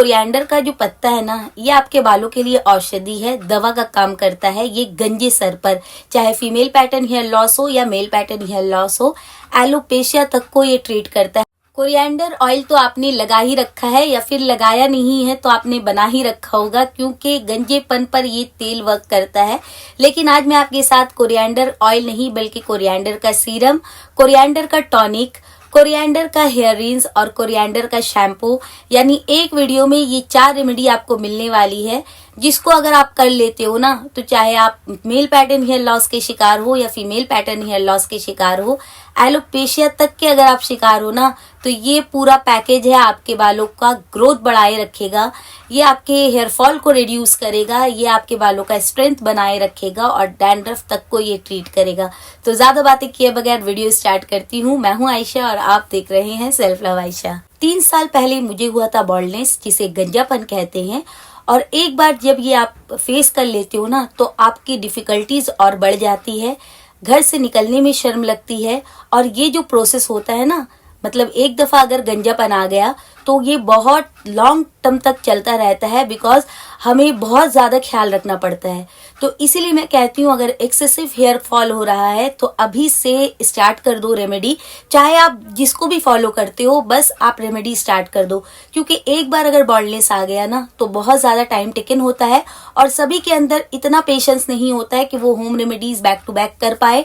Coriander का जो पत्ता है ना, ये आपके बालों के लिए औषधि है, दवा का काम करता है। ये गंजे सर पर, चाहे फीमेल पैटर्न हेयर लॉस हो या मेल पैटर्न हेयर लॉस हो, एलोपेशिया तक को ये ट्रीट करता है। कोरिएंडर ऑयल तो आपने लगा ही रखा है, या फिर लगाया नहीं है तो आपने बना ही रखा होगा, क्योंकि गंजेपन पर ये तेल वर्क करता है। लेकिन आज मैं आपके साथ कोरिएंडर ऑयल नहीं बल्कि कोरिएंडर का सीरम, कोरिएंडर का टॉनिक, कोरिएंडर का हेयर रिंस और कोरिएंडर का शैम्पू, यानी एक वीडियो में ये 4 रेमेडी आपको मिलने वाली है, जिसको अगर आप कर लेते हो ना, तो चाहे आप मेल पैटर्न हेयर लॉस के शिकार हो या फीमेल पैटर्न हेयर लॉस के शिकार हो, एलोपेशिया तक के अगर आप शिकार हो ना, तो ये पूरा पैकेज है आपके बालों का ग्रोथ बढ़ाए रखेगा, ये आपके हेयर फॉल को रिड्यूस करेगा, ये आपके बालों का स्ट्रेंथ बनाए रखेगा और डैंड्रफ तक को ये ट्रीट करेगा। तो ज्यादा बातें किए बगैर वीडियो स्टार्ट करती हूँ। मैं हूँ आयशा और आप देख रहे हैं सेल्फ लव आयशा। 3 साल पहले मुझे हुआ था बॉल्डनेस, जिसे गंजापन कहते हैं, और एक बार जब ये आप फेस कर लेते हो ना, तो आपकी डिफिकल्टीज और बढ़ जाती है, घर से निकलने में शर्म लगती है। और ये जो प्रोसेस होता है ना, मतलब एक दफा अगर गंजापन आ गया तो ये बहुत लॉन्ग टर्म तक चलता रहता है, बिकॉज हमें बहुत ज्यादा ख्याल रखना पड़ता है। तो इसीलिए मैं कहती हूँ, अगर एक्सेसिव हेयर फॉल हो रहा है तो अभी से स्टार्ट कर दो रेमेडी। चाहे आप जिसको भी फॉलो करते हो, बस आप रेमेडी स्टार्ट कर दो, क्योंकि एक बार अगर बॉल्डनेस आ गया ना, तो बहुत ज्यादा टाइम टेकन होता है और सभी के अंदर इतना पेशेंस नहीं होता है कि वो home remedies back to back कर पाए।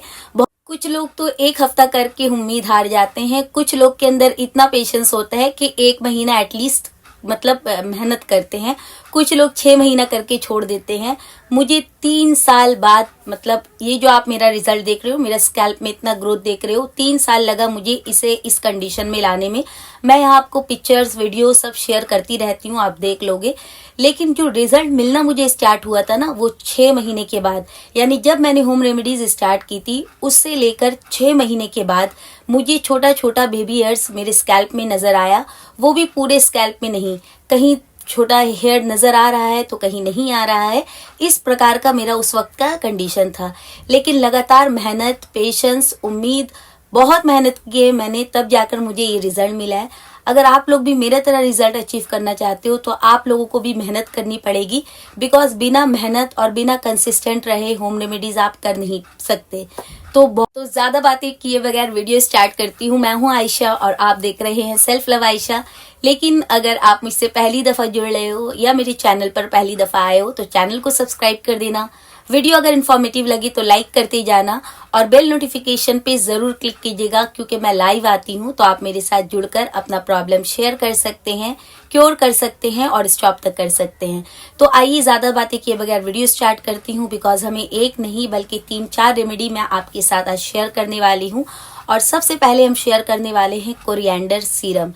कुछ लोग तो 1 हफ्ता करके उम्मीद हार जाते हैं, कुछ लोग के अंदर इतना पेशेंस होता है कि 1 महीना एटलीस्ट मतलब मेहनत करते हैं, कुछ लोग 6 महीना करके छोड़ देते हैं। मुझे 3 साल बाद, मतलब ये जो आप मेरा रिजल्ट देख रहे हो, मेरा स्कैल्प में इतना ग्रोथ देख रहे हो, 3 साल लगा मुझे इसे इस कंडीशन में लाने में। मैं यहाँ आपको पिक्चर्स वीडियो सब शेयर करती रहती हूँ, आप देख लोगे। लेकिन जो रिजल्ट मिलना मुझे स्टार्ट हुआ था ना, वो 6 महीने के बाद, यानी जब मैंने होम रेमेडीज स्टार्ट की थी उससे लेकर 6 महीने के बाद मुझे छोटा छोटा बेबी हेयर्स मेरे स्कैल्प में नजर आया। वो भी पूरे स्कैल्प में नहीं, कहीं छोटा हेयर नजर आ रहा है तो कहीं नहीं आ रहा है। इस प्रकार का मेरा उस वक्त का कंडीशन था। लेकिन लगातार मेहनत, पेशेंस, उम्मीद, बहुत मेहनत की है मैंने, तब जाकर मुझे ये रिजल्ट मिला है। अगर आप लोग भी मेरे तरह रिजल्ट अचीव करना चाहते हो तो आप लोगों को भी मेहनत करनी पड़ेगी, बिकॉज बिना मेहनत और बिना कंसिस्टेंट रहे होम रेमेडीज आप कर नहीं सकते। तो ज्यादा बातें किए बगैर वीडियो स्टार्ट करती हूँ। मैं हूँ आयशा और आप देख रहे हैं सेल्फ लव आयशा। लेकिन अगर आप मुझसे पहली दफा जुड़ रहे हो या मेरे चैनल पर पहली दफा आए हो तो चैनल को सब्सक्राइब कर देना। वीडियो अगर इन्फॉर्मेटिव लगी तो लाइक करते जाना और बेल नोटिफिकेशन पे जरूर क्लिक कीजिएगा, क्योंकि मैं लाइव आती हूँ तो आप मेरे साथ जुड़कर अपना प्रॉब्लम शेयर कर सकते हैं, क्योर कर सकते हैं और स्टॉप तक कर सकते हैं। तो आइए ज्यादा बातें किए बगैर वीडियो स्टार्ट करती हूँ, बिकॉज हमें एक नहीं बल्कि 3-4 रेमेडी मैं आपके साथ आज शेयर करने वाली हूँ। और सबसे पहले हम शेयर करने वाले हैं कोरिएंडर सीरम।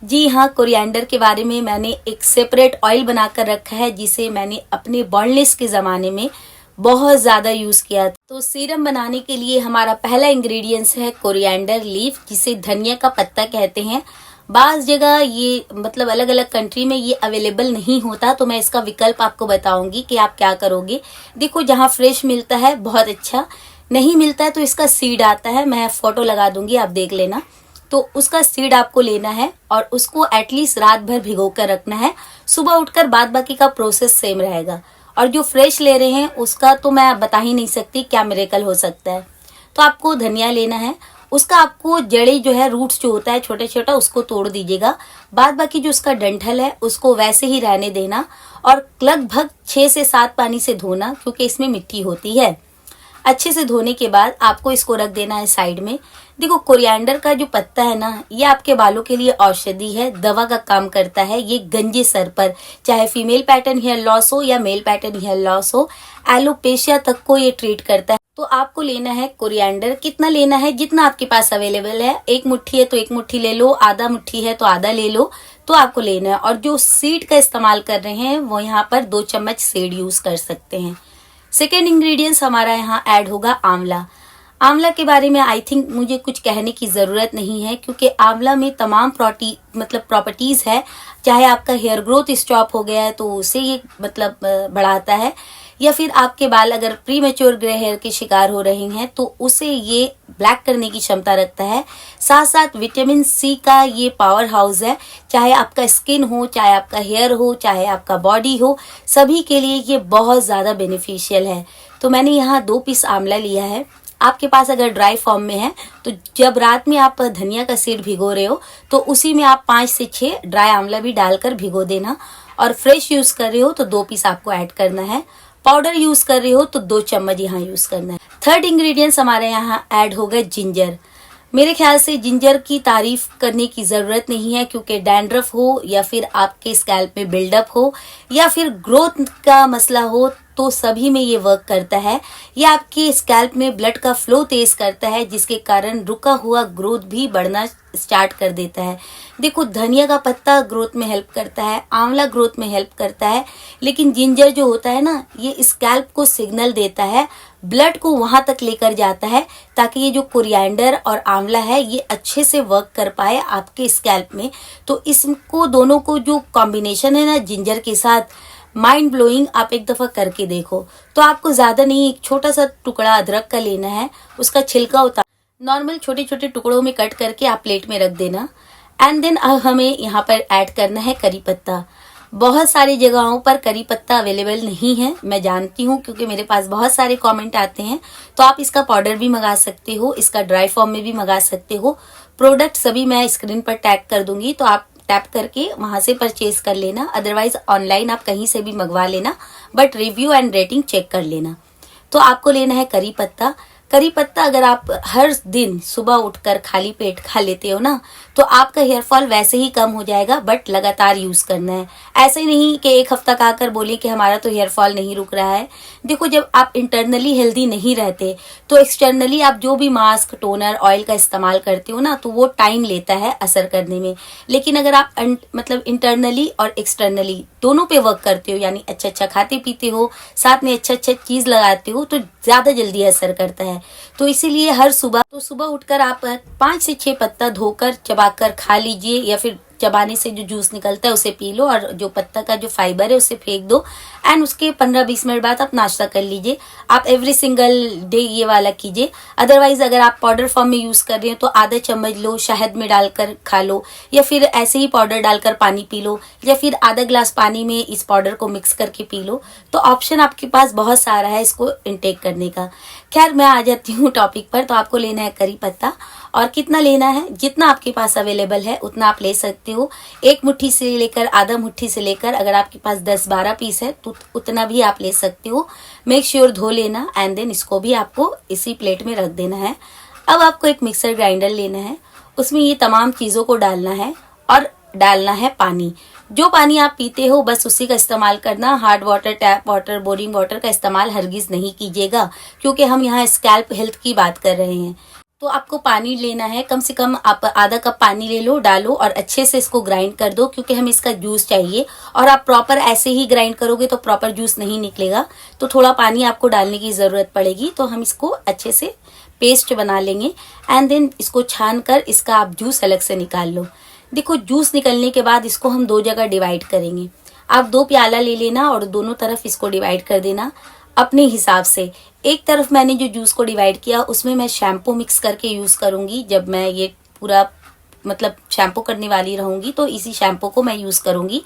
जी हाँ, कोरिएंडर के बारे में मैंने एक सेपरेट ऑयल बनाकर रखा है, जिसे मैंने अपने बॉल्डनेस के जमाने में बहुत ज्यादा यूज किया। तो सीरम बनाने के लिए हमारा पहला इंग्रेडिएंट्स है कोरिएंडर लीफ, जिसे धनिया का पत्ता कहते हैं। बाज जगह ये मतलब अलग अलग कंट्री में ये अवेलेबल नहीं होता, तो मैं इसका विकल्प आपको बताऊंगी कि आप क्या करोगे। देखो, जहाँ फ्रेश मिलता है बहुत अच्छा, नहीं मिलता है तो इसका सीड आता है, मैं फोटो लगा दूंगी, आप देख लेना। तो उसका सीड आपको लेना है और उसको एटलीस्ट रात भर भिगो कर रखना है। सुबह उठकर बाद बाकी का प्रोसेस सेम रहेगा। और जो फ्रेश ले रहे हैं उसका तो मैं बता ही नहीं सकती क्या मिरेकल हो सकता है। तो आपको धनिया लेना है, उसका आपको जड़े जो है, रूट्स जो होता है छोटा छोटा, उसको तोड़ दीजिएगा। बाद बाकी जो उसका डंठल है उसको वैसे ही रहने देना और लगभग 6 से 7 पानी से धोना, क्योंकि इसमें मिट्टी होती है। अच्छे से धोने के बाद आपको इसको रख देना है साइड में। देखो, कोरिएंडर का जो पत्ता है ना, ये आपके बालों के लिए औषधि है, दवा का काम करता है। ये गंजे सर पर, चाहे फीमेल पैटर्न हेयर लॉस हो या मेल पैटर्न हेयर लॉस हो, एलोपेशिया तक को ये ट्रीट करता है। तो आपको लेना है कोरिएंडर। कितना लेना है? जितना आपके पास अवेलेबल है। 1 मुट्ठी है तो 1 मुट्ठी ले लो, आधा मुट्ठी है तो आधा ले लो, तो आपको लेना है। और जो सीड का इस्तेमाल कर रहे हैं वो यहाँ पर 2 चम्मच सीड यूज कर सकते हैं। सेकेंड इंग्रेडिएंट्स हमारा यहाँ ऐड होगा आंवला। आंवला के बारे में आई थिंक मुझे कुछ कहने की जरूरत नहीं है, क्योंकि आंवला में तमाम प्रॉपर्टीज है। चाहे आपका हेयर ग्रोथ स्टॉप हो गया है तो उसे ये मतलब बढ़ाता है। या फिर आपके बाल अगर प्री मैच्योर ग्रे हेयर के शिकार हो रहे हैं तो उसे ये ब्लैक करने की क्षमता रखता है। साथ साथ विटामिन सी का ये पावर हाउस है, चाहे आपका स्किन हो, चाहे आपका हेयर हो, चाहे आपका बॉडी हो, सभी के लिए ये बहुत ज़्यादा बेनिफिशियल है। तो मैंने यहाँ 2 पीस आंवला लिया है। आपके पास अगर ड्राई फॉर्म में है तो जब रात में आप धनिया का सीड भिगो रहे हो तो उसी में आप 5 से 6 ड्राई आंवला भी डालकर भिगो देना। और फ्रेश यूज कर रहे हो तो 2 पीस आपको ऐड करना है। पाउडर यूज कर रहे हो तो 2 चम्मच यहाँ यूज करना है। थर्ड इंग्रेडिएंट्स हमारे यहाँ ऐड हो गए जिंजर। मेरे ख्याल से जिंजर की तारीफ करने की ज़रूरत नहीं है, क्योंकि डैंड्रफ हो या फिर आपके स्कैल्प में बिल्डअप हो या फिर ग्रोथ का मसला हो तो सभी में ये वर्क करता है। ये आपके स्कैल्प में ब्लड का फ्लो तेज करता है, जिसके कारण रुका हुआ ग्रोथ भी बढ़ना स्टार्ट कर देता है। देखो, धनिया का पत्ता ग्रोथ में हेल्प करता है, आंवला ग्रोथ में हेल्प करता है, लेकिन जिंजर जो होता है ना, ये स्कैल्प को सिग्नल देता है, ब्लड को वहां तक लेकर जाता है ताकि ये जो कोरिएंडर और आंवला है ये अच्छे से वर्क कर पाए आपके स्कैल्प में। तो इसको दोनों को जो कॉम्बिनेशन है ना जिंजर के साथ, माइंड ब्लोइंग। आप एक दफा करके देखो। तो आपको ज्यादा नहीं, एक छोटा सा टुकड़ा अदरक का लेना है, उसका छिलका उतार नॉर्मल छोटे छोटे टुकड़ों में कट करके आप प्लेट में रख देना। एंड देन हमें यहाँ पर ऐड करना है करी पत्ता। बहुत सारी जगहों पर करी पत्ता अवेलेबल नहीं है, मैं जानती हूँ, क्योंकि मेरे पास बहुत सारे कमेंट आते हैं। तो आप इसका पाउडर भी मंगा सकते हो, इसका ड्राई फॉर्म में भी मंगा सकते हो। प्रोडक्ट सभी मैं स्क्रीन पर टैग कर दूंगी, तो आप टैप करके वहां से परचेज कर लेना। अदरवाइज ऑनलाइन आप कहीं से भी मंगवा लेना, but review and rating check कर लेना। तो आपको लेना है करी पत्ता। करी पत्ता अगर आप हर दिन सुबह उठकर खाली पेट खा लेते हो ना, तो आपका हेयर फॉल वैसे ही कम हो जाएगा, बट लगातार यूज करना है। ऐसे नहीं कि एक हफ्ता खाकर बोले कि हमारा तो हेयर फॉल नहीं रुक रहा है। देखो, जब आप इंटरनली हेल्दी नहीं रहते तो एक्सटर्नली आप जो भी मास्क, टोनर, ऑयल का इस्तेमाल करते हो ना, तो वो टाइम लेता है असर करने में। लेकिन अगर आप मतलब इंटरनली और एक्सटर्नली दोनों पे वर्क करते हो, यानी अच्छा अच्छा खाते पीते हो, साथ में अच्छा अच्छा चीज लगाते हो, तो ज्यादा जल्दी असर करता है। तो इसीलिए हर सुबह उठकर आप 5 से 6 पत्ता धोकर चबाकर खा लीजिए, या फिर चबाने से जो जूस निकलता है उसे पी लो, और जो पत्ता का जो फाइबर है उसे फेंक दो। एंड उसके 15-20 मिनट बाद आप नाश्ता कर लीजिए। आप एवरी सिंगल डे ये वाला कीजिए। अदरवाइज अगर आप पाउडर फॉर्म में यूज कर रहे हैं तो आधा चम्मच लो, शहद में डालकर खा लो, या फिर ऐसे ही पाउडर डालकर पानी पी लो, या फिर आधा ग्लास पानी में इस पाउडर को मिक्स करके पी लो। तो ऑप्शन आपके पास बहुत सारा है इसको इनटेक करने का। खैर, मैं आ जाती हूँ टॉपिक पर। तो आपको लेना है करी पत्ता, और कितना लेना है, जितना आपके पास अवेलेबल है उतना आप ले सकते हो। 1 मुट्ठी से लेकर आधा मुट्ठी से लेकर, अगर आपके पास 10-12 पीस है तो उतना भी आप ले सकते हो। मेक श्योर धो लेना, एंड देन इसको भी आपको इसी प्लेट में रख देना है। अब आपको एक मिक्सर ग्राइंडर लेना है, उसमें ये तमाम चीजों को डालना है, और डालना है पानी। जो पानी आप पीते हो बस उसी का इस्तेमाल करना। Hard water, tap water, boring water का इस्तेमाल हरगिज नहीं कीजिएगा, क्योंकि हम यहाँ स्कैल्प हेल्थ की बात कर रहे हैं। तो आपको पानी लेना है, कम से कम आप आधा कप पानी ले लो, डालो और अच्छे से इसको ग्राइंड कर दो, क्योंकि हमें इसका जूस चाहिए। और आप प्रॉपर ऐसे ही ग्राइंड करोगे तो प्रॉपर जूस नहीं निकलेगा, तो थोड़ा पानी आपको डालने की जरूरत पड़ेगी। तो हम इसको अच्छे से पेस्ट बना लेंगे, एंड देन इसको छान कर इसका आप जूस अलग से निकाल लो। देखो, जूस निकलने के बाद इसको हम 2 जगह डिवाइड करेंगे। आप 2 प्याला ले लेना और दोनों तरफ इसको डिवाइड कर देना अपने हिसाब से। एक तरफ मैंने जो जूस को डिवाइड किया उसमें मैं शैम्पू मिक्स करके यूज करूंगी। जब मैं ये पूरा मतलब शैम्पू करने वाली रहूंगी तो इसी शैम्पू को मैं यूज करूंगी।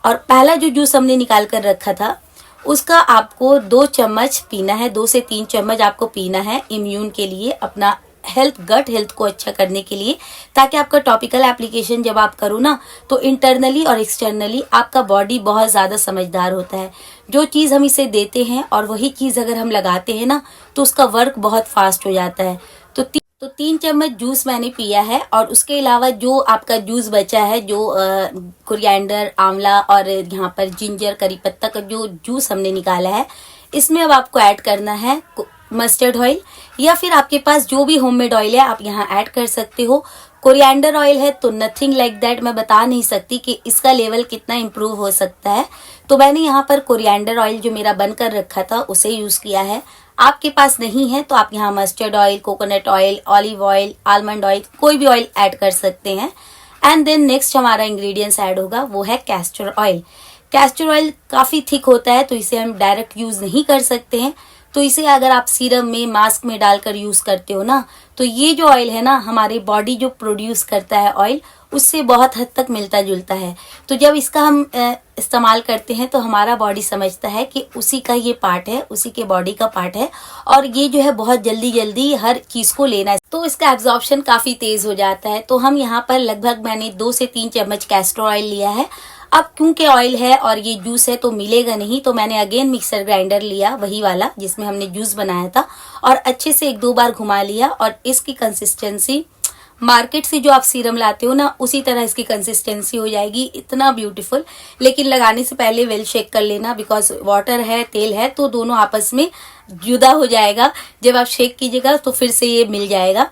और पहला जो जूस हमने निकाल कर रखा था उसका आपको 2 चम्मच पीना है, 2 से 3 चम्मच आपको पीना है इम्यून के लिए, अपना हेल्थ, गट हेल्थ को अच्छा करने के लिए, ताकि आपका टॉपिकल एप्लीकेशन जब आप करो ना तो इंटरनली और एक्सटर्नली आपका बॉडी बहुत ज्यादा समझदार होता है। जो चीज हम इसे देते हैं और वही चीज अगर हम लगाते हैं ना तो उसका वर्क बहुत फास्ट हो जाता है। तो 3 चम्मच जूस मैंने पिया है, और उसके अलावा जो आपका जूस बचा है, जो कोरिएंडर, आंवला और यहाँ पर जिंजर, करी पत्ता का जो जूस हमने निकाला है, इसमें अब आपको ऐड करना है मस्टर्ड ऑयल, या फिर आपके पास जो भी होममेड ऑयल है आप यहाँ ऐड कर सकते हो। कोरिएंडर ऑयल है तो नथिंग लाइक दैट, मैं बता नहीं सकती कि इसका लेवल कितना इम्प्रूव हो सकता है। तो मैंने यहाँ पर कोरिएंडर ऑयल जो मेरा बनकर रखा था उसे यूज किया है। आपके पास नहीं है तो आप यहाँ mustard oil, coconut oil, olive oil, almond oil, कोई भी ऑयल ऐड कर सकते हैं। एंड देन नेक्स्ट हमारा इंग्रेडिएंट्स ऐड होगा, वो है कैस्टर ऑयल। कैस्टर ऑयल काफ़ी थिक होता है तो इसे हम डायरेक्ट यूज़ नहीं कर सकते हैं, तो इसे अगर आप सीरम में, मास्क में डालकर यूज़ करते हो ना, तो ये जो ऑयल है ना, हमारी बॉडी जो प्रोड्यूस करता है ऑयल, उससे बहुत हद तक मिलता जुलता है। तो जब इसका हम इस्तेमाल करते हैं तो हमारा बॉडी समझता है कि उसी का ये पार्ट है, उसी के बॉडी का पार्ट है, और ये जो है बहुत जल्दी जल्दी हर चीज़ को लेना है, तो इसका एब्जॉर्प्शन काफ़ी तेज़ हो जाता है। तो हम यहाँ पर लगभग मैंने 2 से 3 चम्मच कैस्टर ऑयल लिया है। अब क्योंकि ऑयल है और ये जूस है तो मिलेगा नहीं, तो मैंने अगेन मिक्सर ग्राइंडर लिया, वही वाला जिसमें हमने जूस बनाया था, और अच्छे से 1-2 बार घुमा लिया। और इसकी कंसिस्टेंसी मार्केट से जो आप सीरम लाते हो ना, उसी तरह इसकी कंसिस्टेंसी हो जाएगी, इतना ब्यूटीफुल। लेकिन लगाने से पहले वेल शेक कर लेना, बिकॉज वाटर है, तेल है, तो दोनों आपस में जुदा हो जाएगा। जब आप शेक कीजिएगा तो फिर से ये मिल जाएगा।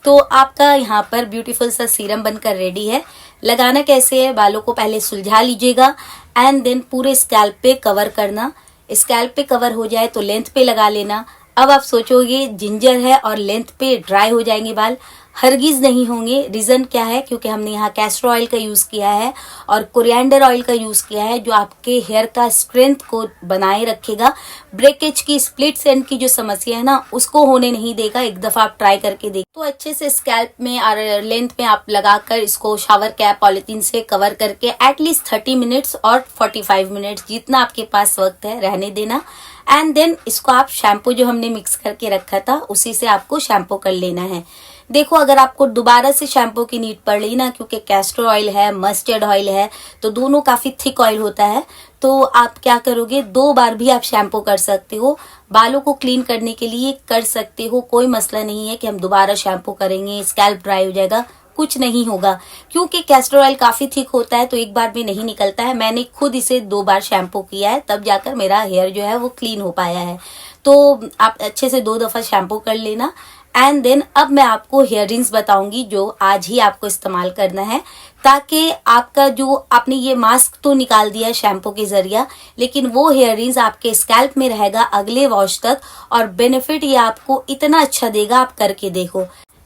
तो आपका यहाँ पर ब्यूटीफुल सा सीरम बनकर रेडी है। लगाना कैसे है, बालों को पहले सुलझा लीजिएगा एंड देन पूरे स्कैल्प पे कवर करना। स्कैल्प पे कवर हो जाए तो लेंथ पे लगा लेना। अब आप सोचोगे जिंजर है और लेंथ पे ड्राई हो जाएंगे बाल, हरगिज नहीं होंगे। रीज़न क्या है, क्योंकि हमने यहाँ कैस्टर ऑयल का यूज़ किया है और कोरिएंडर ऑयल का यूज़ किया है, जो आपके हेयर का स्ट्रेंथ को बनाए रखेगा। ब्रेकेज की, स्प्लिट एंड की जो समस्या है ना, उसको होने नहीं देगा। एक दफ़ा आप ट्राई करके देखिए। तो अच्छे से स्कैल्प में और लेंथ में आप लगाकर इसको शावर कैप पॉलिथीन से कवर करके एटलीस्ट 30 मिनट्स और 45 मिनट्स, जितना आपके पास वक्त है, रहने देना। एंड देन इसको आप शैम्पू जो हमने मिक्स करके रखा था, उसी से आपको शैम्पू कर लेना है। देखो, अगर आपको दोबारा से शैम्पू की नीड पड़ रही ना, क्योंकि कैस्टर ऑयल है, मस्टर्ड ऑयल है, तो दोनों काफ़ी थिक ऑयल होता है, तो आप क्या करोगे, 2 बार भी आप शैम्पू कर सकते हो। बालों को क्लीन करने के लिए कर सकते हो, कोई मसला नहीं है कि हम दोबारा शैम्पू करेंगे, स्कैल्प ड्राई हो जाएगा, कुछ नहीं होगा। क्योंकि कैस्टर ऑयल काफ़ी थिक होता है तो एक बार भी नहीं निकलता है। मैंने खुद इसे 2 बार शैम्पू किया है, तब जाकर मेरा हेयर जो है वो क्लीन हो पाया है। तो आप अच्छे से 2 दफ़ा शैम्पू कर लेना। एंड देन अब मैं आपको हेयर रिंग्स बताऊंगी, जो आज ही आपको इस्तेमाल करना है, ताकि आपका जो आपने ये मास्क तो निकाल दिया शैम्पू के जरिया, लेकिन वो हेयर रिंग्स आपके स्कैल्प में रहेगा अगले वॉश तक, और बेनिफिट ये आपको इतना अच्छा देगा, आप करके देखो।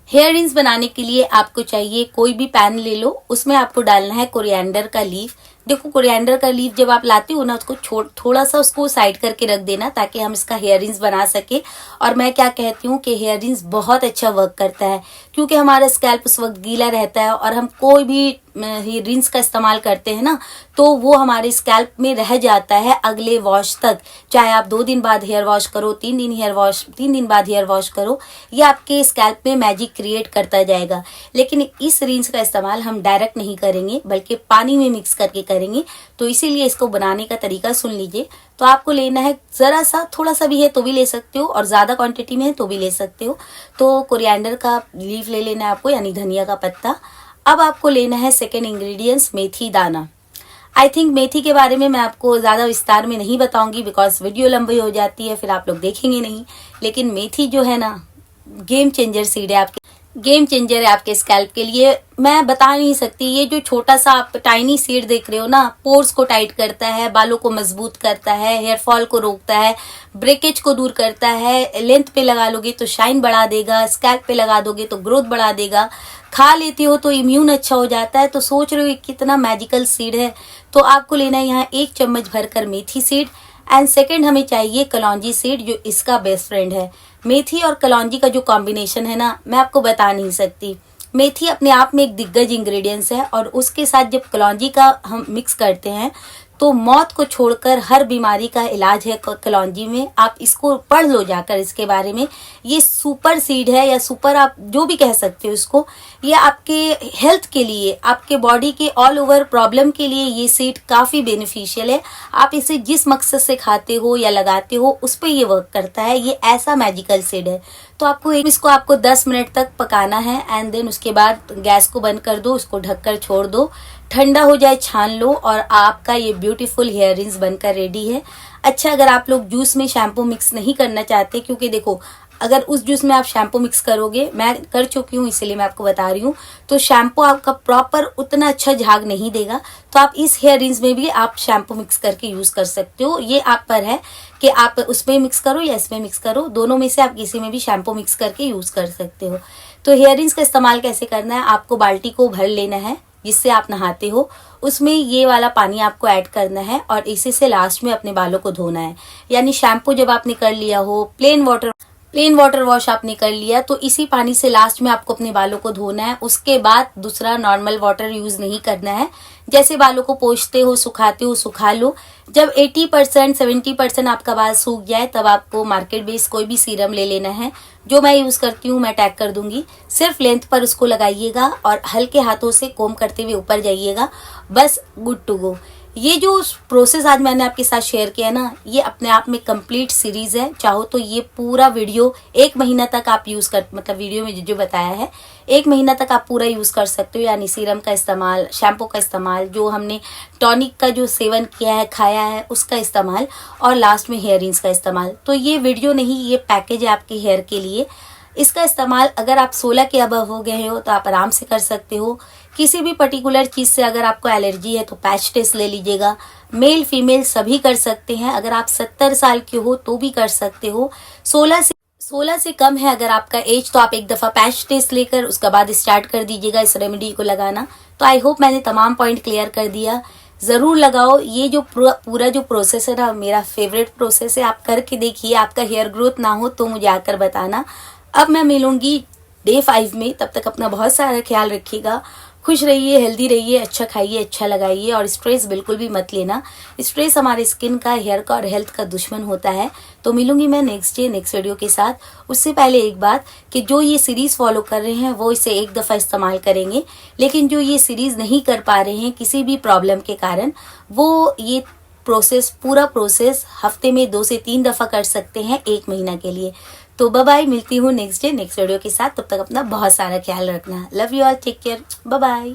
हेयर रिंग्स बनाने के लिए आपको चाहिए, कोई भी पैन ले लो, उसमें आपको डालना है कोरिएंडर का लीफ। देखो, कोरिएंडर का लीफ जब आप लाते हो ना, उसको थोड़ा सा उसको साइड करके रख देना, ताकि हम इसका हेयर रिंग्स बना सके। और मैं क्या कहती हूँ कि हेयर रिंग्स बहुत अच्छा वर्क करता है, क्योंकि हमारा स्कैल्प उस वक्त गीला रहता है, और हम कोई भी हेयर रिंग्स का इस्तेमाल करते हैं ना, तो वो हमारे स्कैल्प में रह जाता है अगले वॉश तक। चाहे आप 2 दिन बाद हेयर वॉश करो, 3 दिन बाद हेयर वॉश करो, ये आपके स्कैल्प में मैजिक क्रिएट करता जाएगा। लेकिन इस रिंग्स का इस्तेमाल हम डायरेक्ट नहीं करेंगे, बल्कि पानी में मिक्स करके करेंगे। तो इसीलिए इसको बनाने का तरीका सुन लीजिए। तो आपको लेना है ज़रा सा, थोड़ा सा भी है तो भी ले सकते हो, और ज़्यादा क्वांटिटी में है तो भी ले सकते हो। तो कोरिएंडर का लीफ ले लेना है आपको, यानी धनिया का पत्ता। अब आपको लेना है सेकेंड इंग्रेडिएंट्स, मेथी दाना। आई थिंक मेथी के बारे में मैं आपको ज़्यादा विस्तार में नहीं बताऊंगी, बिकॉज वीडियो लंबी हो जाती है, फिर आप लोग देखेंगे नहीं। लेकिन मेथी जो है ना, गेम चेंजर सीड है आपके, गेम चेंजर है आपके स्कैल्प के लिए। मैं बता नहीं सकती, ये जो छोटा सा आप टाइनी सीड देख रहे हो ना, पोर्स को टाइट करता है, बालों को मजबूत करता है, हेयर फॉल को रोकता है, ब्रेकेज को दूर करता है। लेंथ पे लगा लोगे तो शाइन बढ़ा देगा, स्कैल्प पे लगा दोगे तो ग्रोथ बढ़ा देगा, खा लेती हो तो इम्यून अच्छा हो जाता है। तो सोच रहे हो कितना मैजिकल सीड है। तो आपको लेना है यहाँ 1 चम्मच भरकर मेथी सीड। एंड सेकेंड हमें चाहिए कलौंजी सीड, जो इसका बेस्ट फ्रेंड है। मेथी और कलौंजी का जो कॉम्बिनेशन है ना, मैं आपको बता नहीं सकती। मेथी अपने आप में एक दिग्गज इंग्रेडिएंट्स है, और उसके साथ जब कलौंजी का हम मिक्स करते हैं तो मौत को छोड़कर हर बीमारी का इलाज है कलौंजी में। आप इसको पढ़ लो जाकर इसके बारे में। ये सुपर सीड है, या सुपर आप जो भी कह सकते हो इसको। ये आपके हेल्थ के लिए, आपके बॉडी के ऑल ओवर प्रॉब्लम के लिए ये सीड काफ़ी बेनिफिशियल है। आप इसे जिस मकसद से खाते हो या लगाते हो, उस पर ये वर्क करता है। ये ऐसा मैजिकल सीड है। तो आपको इसको 10 मिनट तक पकाना है। एंड देन उसके बाद गैस को बंद कर दो, उसको ढककर छोड़ दो, ठंडा हो जाए, छान लो, और आपका ये ब्यूटीफुल हेयर रिंग्स बनकर रेडी है। अच्छा, अगर आप लोग जूस में शैम्पू मिक्स नहीं करना चाहते, क्योंकि देखो, अगर उस जूस में आप शैम्पू मिक्स करोगे, मैं कर चुकी हूँ इसलिए मैं आपको बता रही हूँ, तो शैम्पू आपका प्रॉपर उतना अच्छा झाग नहीं देगा। तो आप इस हेयर रिंग्स में भी आप शैम्पू मिक्स करके यूज़ कर सकते हो। ये आप पर है कि आप उसमें मिक्स करो या इसमें मिक्स करो, दोनों में से आप किसी में भी शैम्पू मिक्स करके यूज़ कर सकते हो। तो हेयरिंग्स का इस्तेमाल कैसे करना है, आपको बाल्टी को भर लेना है जिससे आप नहाते हो, उसमें ये वाला पानी आपको ऐड करना है और इसी से लास्ट में अपने बालों को धोना है। यानी शैम्पू जब आपने कर लिया हो, प्लेन वाटर वॉश आपने कर लिया, तो इसी पानी से लास्ट में आपको अपने बालों को धोना है। उसके बाद दूसरा नॉर्मल वाटर यूज नहीं करना है। जैसे बालों को पोंछते हो, सुखाते हो, सुखा लो। जब 80% 70% आपका बाल सूख जाए तब आपको मार्केट बेस्ड कोई भी सीरम ले लेना है। जो मैं यूज करती हूँ मैं टैग कर दूंगी। सिर्फ लेंथ पर उसको लगाइएगा और हल्के हाथों से कोम करते हुए ऊपर जाइएगा, बस गुड टू गो। ये जो प्रोसेस आज मैंने आपके साथ शेयर किया ना, ये अपने आप में कंप्लीट सीरीज है। चाहो तो ये पूरा वीडियो 1 महीना तक आप यूज कर, मतलब वीडियो में जो बताया है 1 महीना तक आप पूरा यूज कर सकते हो। यानी सीरम का इस्तेमाल, शैम्पू का इस्तेमाल, जो हमने टॉनिक का जो सेवन किया है, खाया है, उसका इस्तेमाल, और लास्ट में हेयरिंग्स का इस्तेमाल। तो ये वीडियो नहीं, ये पैकेज है आपके हेयर के लिए। इसका इस्तेमाल अगर आप 16 के अबव हो गए हो तो आप आराम से कर सकते हो। किसी भी पर्टिकुलर चीज से अगर आपको एलर्जी है तो पैच टेस्ट ले लीजिएगा। मेल फीमेल सभी कर सकते हैं। अगर आप 70 साल के हो तो भी कर सकते हो। 16 से कम है अगर आपका एज, तो आप एक दफा पैच टेस्ट लेकर उसके बाद स्टार्ट कर दीजिएगा इस रेमेडी को लगाना। तो आई होप मैंने तमाम पॉइंट क्लियर कर दिया। जरूर लगाओ। ये जो पूरा जो प्रोसेस है ना, मेरा फेवरेट प्रोसेस है। आप करके देखिए। आपका हेयर ग्रोथ ना हो तो मुझे आकर बताना। अब मैं मिलूंगी डे 5 में। तब तक अपना बहुत सारा ख्याल रखिएगा। खुश रहिए, हेल्दी रहिए, अच्छा खाइए, अच्छा लगाइए, और स्ट्रेस बिल्कुल भी मत लेना। स्ट्रेस हमारे स्किन का, हेयर का और हेल्थ का दुश्मन होता है। तो मिलूंगी मैं नेक्स्ट वीडियो के साथ। उससे पहले एक बात कि जो ये सीरीज फॉलो कर रहे हैं वो इसे एक दफा इस्तेमाल करेंगे, लेकिन जो ये सीरीज नहीं कर पा रहे हैं किसी भी प्रॉब्लम के कारण, वो ये पूरा प्रोसेस हफ्ते में 2 से 3 दफा कर सकते हैं 1 महीना के लिए। तो बाय बाय, मिलती हूँ नेक्स्ट वीडियो के साथ। तब तक अपना बहुत सारा ख्याल रखना। Love you all, take care, bye bye.